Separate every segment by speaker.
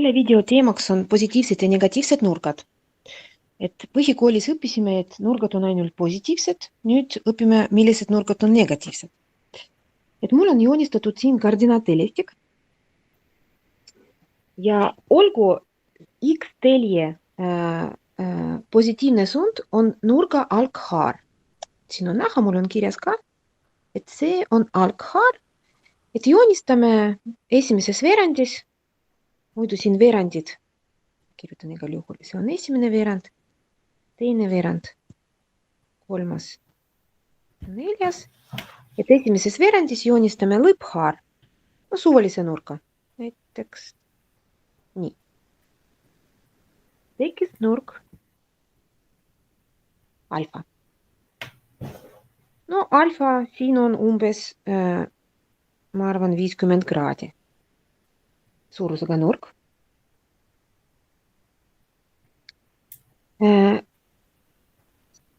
Speaker 1: Selle video teemaks on positiivsed ja negatiivsed nurgad. Et põhikoolis õppisime, et nurgad on ainult positiivsed, nüüd õpime, millised nurgad on negatiivsed. Et mul on joonistatud siin koordinaatelistik ja olgu X telje positiivne suund on nurga alghaar. Siin on näha, mul on kirjas ka, et see on alghaar, et joonistame esimeses veerandis, muidu siin veerandid, kirjutan igal juhul, see on esimene veerand, teine veerand, kolmas, neljas, et esimeses veerandis joonistame lõpphaar, suvalise nurga, näiteks nii. Tekkis nurk alfa. No alfa siin on umbes, ma arvan, 50 kraadi. Suurusega nurk.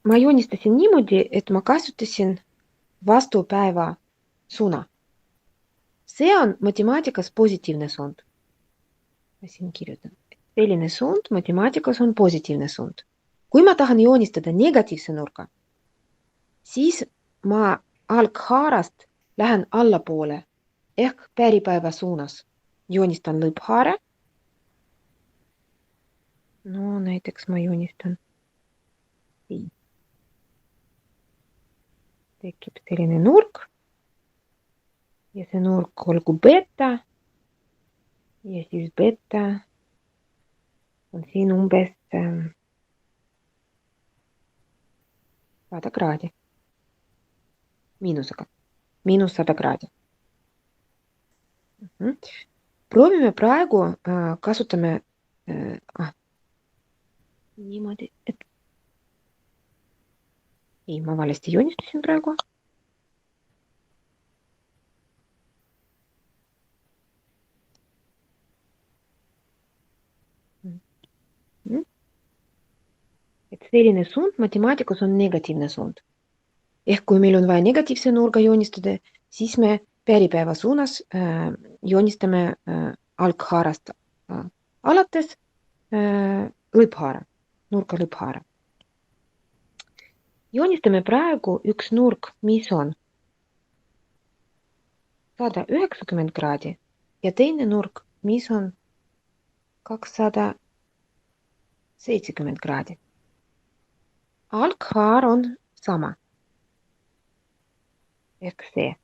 Speaker 1: Ma joonistasin niimoodi, et ma kasutasin vastupäeva suuna. See on matemaatikas positiivne suund. Ma siin kirjutan. Selline suund matemaatikas on positiivne suund. Kui ma tahan joonistada negatiivse nurga, siis ma alghaarast lähen allapoole ehk päripäeva suunas. Joonistan lõpphaare. No näiteks ma joonistan. Tekib selline nurk ja see nurk olgu beta ja siis beta on siin umbes 100 kraadi. Miinusega. Miinus 100 kraadi. Proovime praegu, kasutame niimoodi, et ei, ma valesti joonistasin praegu. Et selline suund matemaatikas on negatiivne suund. Ehk kui meil on vaja negatiivse nurga joonistada, siis me päripäeva suunas joonistame alghaarast alates lõpphaara, nurka lõpphaara. Joonistame praegu üks nurk, mis on 190 kraadi ja teine nurk, mis on 270 kraadi. Alghaar on sama. Ehk see.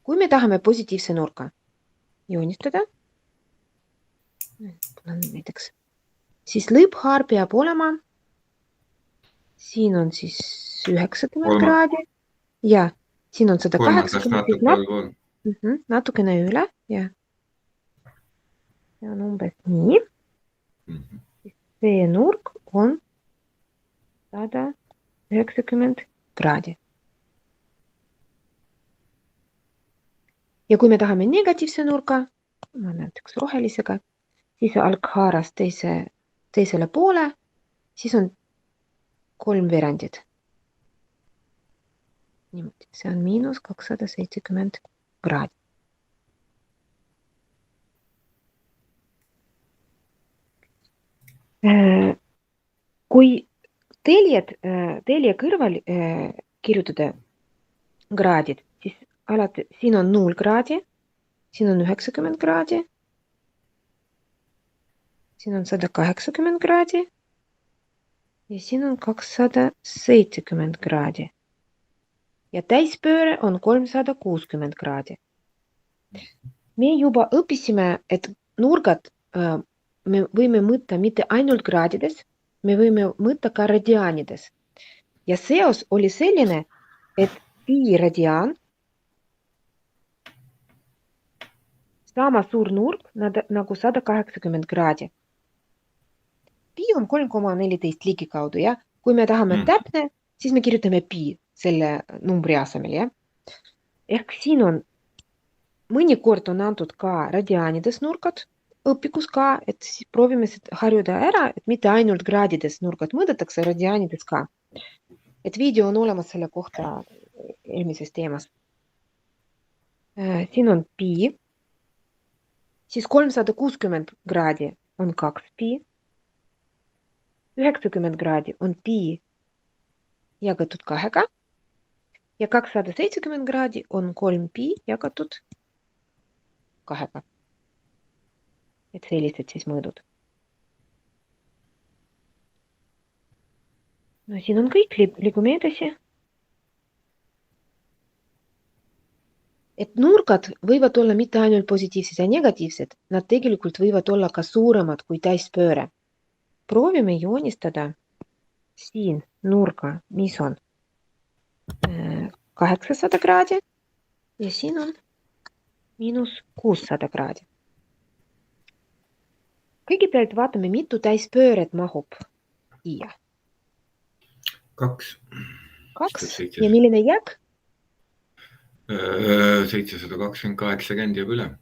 Speaker 1: Kui me tahame positiivse nurka joonistada, näiteks, siis lõpphaar peab olema, siin on siis 90 kraadi ja siin on 180, natukene üle ja see on umbes nii. See nurk on 190 kraadi. Ja kui me tahame negatiivse nurka, näiteks rohelisega, siis alghaarast teisele poole, siis on 3 veerandid. Niimoodi, see on miinus 270 kraadi. Kui telje kõrval kirjutada kraadid, siis alati siin on 0 kraadi, siin on 90 kraadi, siin on 180 kraadi ja siin on 270 kraadi. Ja täispööre on 360 kraadi. Me juba õppisime, et nurgad me võime mõõta mitte ainult kraadides, me võime mõõta ka radiaanides. Ja seos oli selline, et pi radiaan, sama suur nurk nagu 180 kraadi. Pi on 3,14 ligikaudu, ja? Kui me tahame täpne, siis me kirjutame pi selle numbri asemel, ja? Ehk siin on, mõnikord on antud ka radiaanides nurkad, õpikus ka, et siis proovime harjuda ära, et mitte ainult kraadides nurgad mõõdetakse, radiaanides ka. Et video on olemas selle kohta eelmises teemas. Siin on pi siis 360 kraadi on 2pi, 90 kraadi on pi jagatud 2 ja 270 kraadi on 3pi jagatud 2. Et sellised siis mõõdud. No siin on kõik, liigume edasi. Et nurgad võivad olla mitte ainult positiivsed ja negatiivsed, nad tegelikult võivad olla ka suuremad kui täispööre. Proovime joonistada siin nurga, mis on 800 kraadi ja siin on -600 kraadi. Kõigepealt vaatame, mitu täispööret mahub siia.
Speaker 2: 2.
Speaker 1: 2 ja milline jääb?
Speaker 2: 728 kändi jääb üle.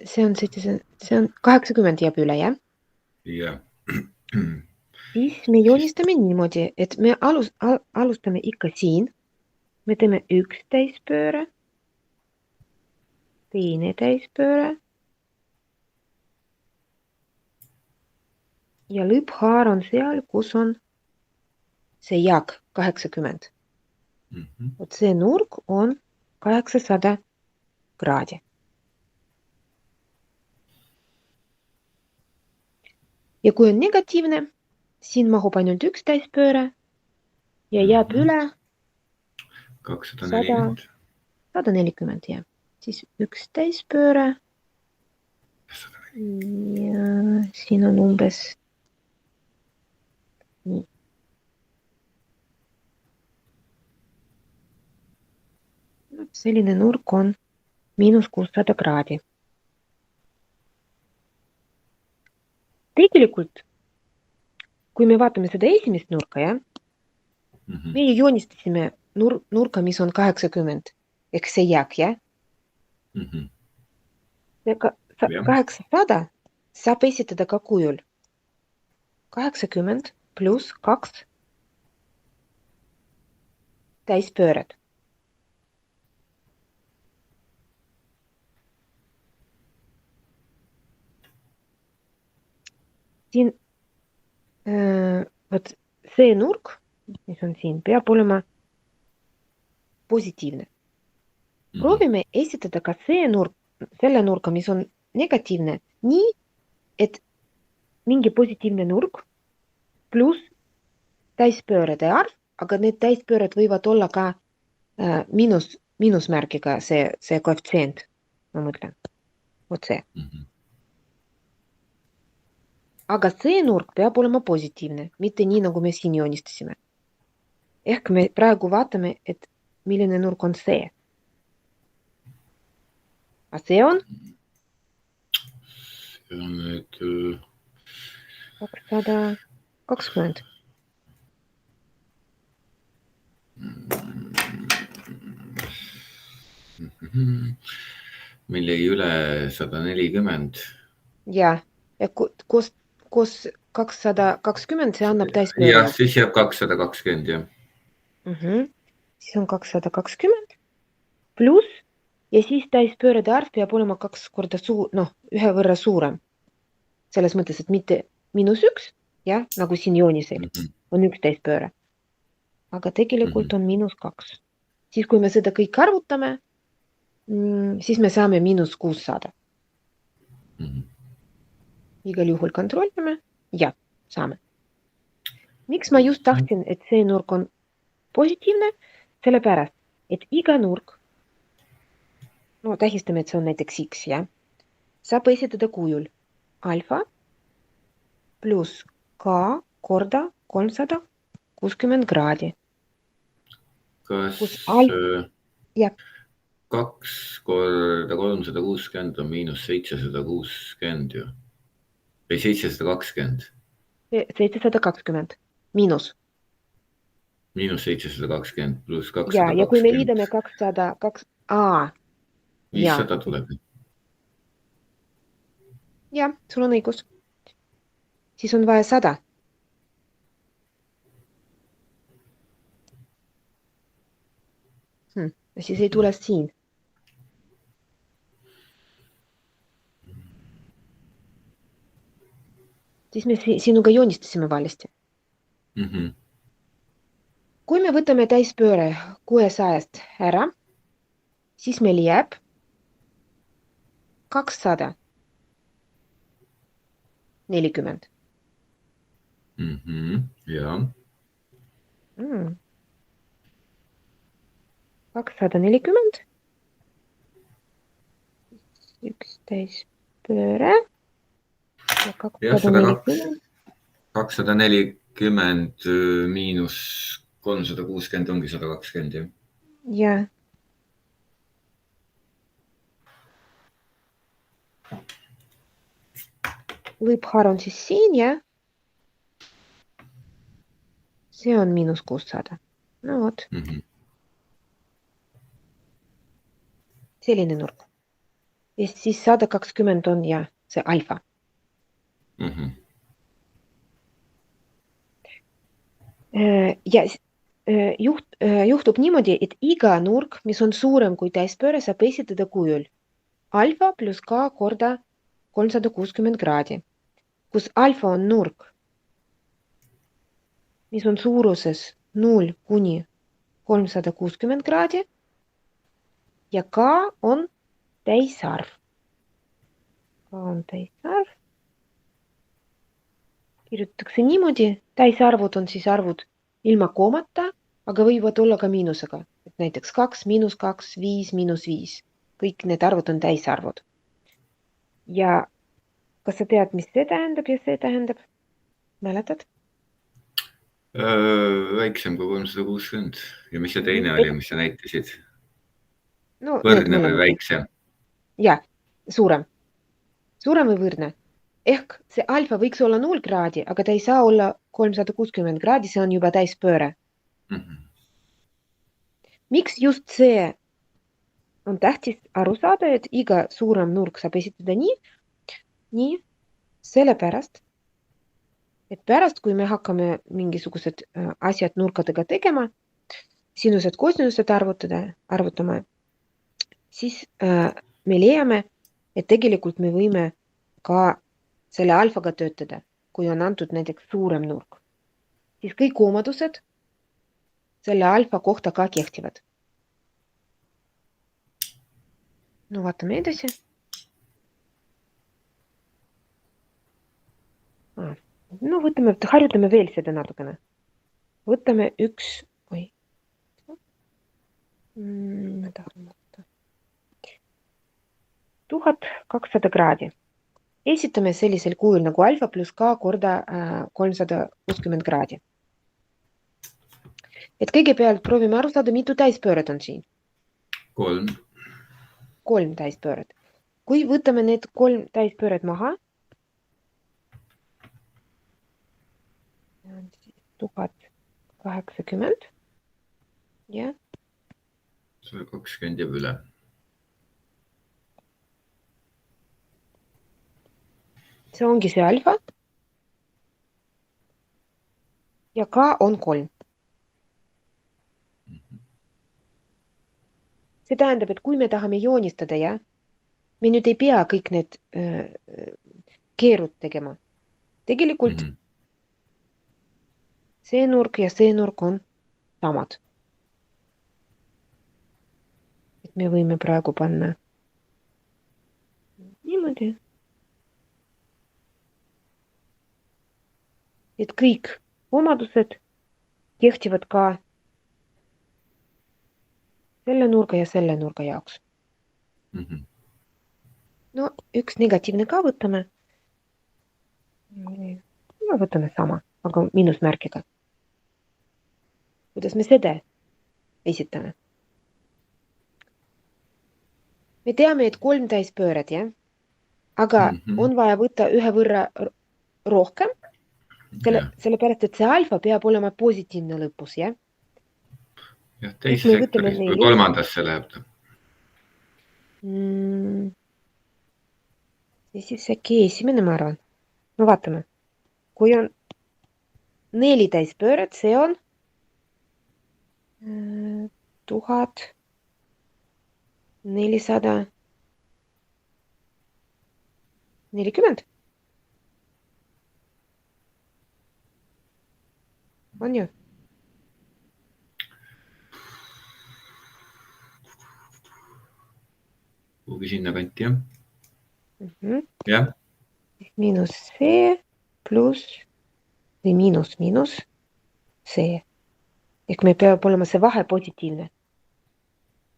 Speaker 1: See on 80 jääb üle, jah?
Speaker 2: Jah.
Speaker 1: Siis me joonistame niimoodi, et me alustame ikka siin. Me teeme üks täispööre, teine täispööre ja lõpphaar on seal, kus on see jaak 80. Vot see nurk on 800 kraadi. Ja kui on negatiivne, siin mahub ainult üks täispööre ja jääb üle
Speaker 2: 240.
Speaker 1: 140, jah. Siis üks täispööre ja siin on umbes nii. Selline nurk on -600 kraadi. Tegelikult, kui me vaatame seda esimest nurka, jah, meie joonistasime nurka, mis on 80, ehk see jääk, jah? 800 saab esitada ka kujul 80 pluss 2 täispööret. Siin võt see nurk, mis on siin, peab olema positiivne. Proovime esitada ka selle nurka, mis on negatiivne, nii, et mingi positiivne nurk pluss täispöörede arv, aga need täispööred võivad olla ka miinusmärgiga see koefitsient, ma mõtlen. Vot see. Aga see nurk peab olema positiivne, mitte nii, nagu me siin joonistasime. Ehk me praegu vaatame, et milline nurk on see. A see on?
Speaker 2: See on nüüd
Speaker 1: 220.
Speaker 2: millegi üle 140.
Speaker 1: Ja koos 220 see annab täispööre.
Speaker 2: Jah, siis jääb 220, jah.
Speaker 1: Siis on 220 pluss ja siis täispöörede arv peab olema 2 korda ühe võrra suurem. Selles mõttes, et mitte -1, jah, nagu siin joonisel on üks täispööre. Aga tegelikult on -2. Siis kui me seda kõik arvutame, siis me saame -600. Igal juhul kontrollime. Ja, saame. Miks ma just tahtsin, et see nurk on positiivne? Sellepärast, et iga nurk, tähistame, et see on näiteks X, jah, saab esitada kujul alfa pluss K korda 360 kraadi.
Speaker 2: Kas 2 korda 360 on -760 ju? Või 720?
Speaker 1: 720 miinus.
Speaker 2: -720 pluss 220.
Speaker 1: Ja kui me liidame 200,
Speaker 2: 500 tuleb.
Speaker 1: Jah, sul on õigus. Siis on vaja 100. Siis ei tule siin. siis me sinuga joonistasime valesti. Kui me võtame täispööre 600 ära, siis meil jääb 240.
Speaker 2: Ja.
Speaker 1: 240. Üks täispööre. Ja 240.
Speaker 2: 240 miinus 360 ongi 120, jah?
Speaker 1: Jah. Lõpphaar on siis siin, jah? See on miinus 600. No vot. Selline nurk. Ja siis 120 on ja see alfa. Ja juhtub niimoodi, et iga nurk, mis on suurem kui täispööre, saab esitada kujul alfa plus k korda 360 kraadi, kus alfa on nurk, mis on suuruses 0 kuni 360 kraadi ja k on täisarv. K on täisarv. Kirjutatakse niimoodi, täisarvud on siis arvud ilma koomata, aga võivad olla ka miinusega. Et näiteks 2, miinus 2, 5, miinus 5. Kõik need arvud on täisarvud. Ja kas sa tead, mis see tähendab ja see tähendab? Mäletad?
Speaker 2: Väiksem kui 360. Ja mis see teine oli, mis sa näitasid?
Speaker 1: No,
Speaker 2: võrdne või väiksem?
Speaker 1: Ja, suurem. Suurem või võrdne? Ehk see alfa võiks olla 0 kraadi, aga ta ei saa olla 360 kraadi, see on juba täispööre. Miks just see on tähtis aru saada, et iga suurem nurk saab esitada nii sellepärast, et pärast, kui me hakkame mingisugused asjad nurkadega tegema, sinused kosinused arvutama, siis me leiame, et tegelikult me võime ka selle alfaga töötada, kui on antud näiteks suurem nurk. Siis kõik omadused selle alfa kohta ka kehtivad. No vaatame edasi. No harjutame veel seda natukene. Võtame üks, ma tahan võtta 1200 kraadi. Esitame sellisel kujul nagu alfa plus k korda 360 kraadi. Et kõigepealt proovime aru saada, mitu täispööret on siin.
Speaker 2: 3.
Speaker 1: 3 täispööret. Kui võtame need 3 täispööret maha, 1080 ja
Speaker 2: 120 jääb üle.
Speaker 1: See ongi see alfa ja k on 3. See tähendab, et kui me tahame joonistada, me nüüd ei pea kõik need keerud tegema. Tegelikult see nurk ja see nurk on samad. Et me võime praegu panna niimoodi. Et kõik omadused kehtivad ka selle nurga ja selle nurga jaoks. No üks negatiivne ka võtame. No võtame sama, aga miinusmärkiga. Kuidas me seda esitame? Me teame, et 3 täispööret, aga on vaja võtta ühe võrra rohkem, sellepärast, et see alfa peab olema positiivne lõpus,
Speaker 2: Jah, teise sektoris või kolmandasse läheb ta.
Speaker 1: Siis äkki esimene, ma arvan. No vaatame. Kui on 4 täispööret, see on 1440. On ju?
Speaker 2: Kuhugi sinna kanti, jah?
Speaker 1: Jah. Miinus C pluss või miinus C. Ehk meil peab olema see vahe positiivne.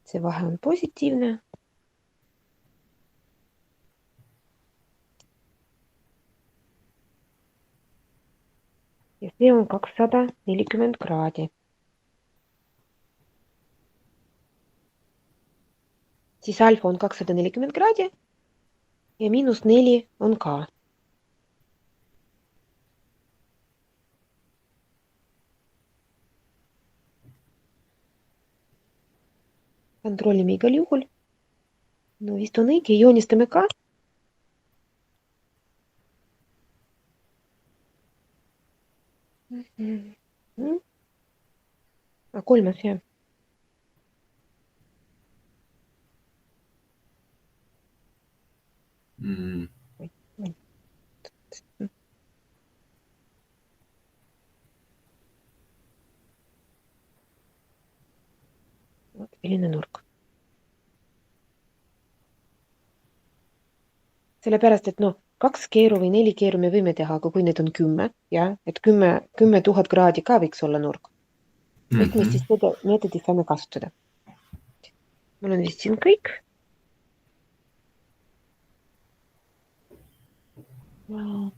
Speaker 1: See vahe on positiivne. Ja see on 240 kraadi. Siis alfa on 240 kraadi ja miinus 4 on ka. Kontrollime igal juhul. No vist on õige, joonistame ka. Kolmas, jah. Selline nurk. Sellepärast, et 2 keeru või 4 keeru me võime teha, aga kui need on 10, ja, et 10 000 kraadi ka võiks olla nurk. Ehk me siis seda meetodit saame kasutada. Mul on vist siin kõik. Wow.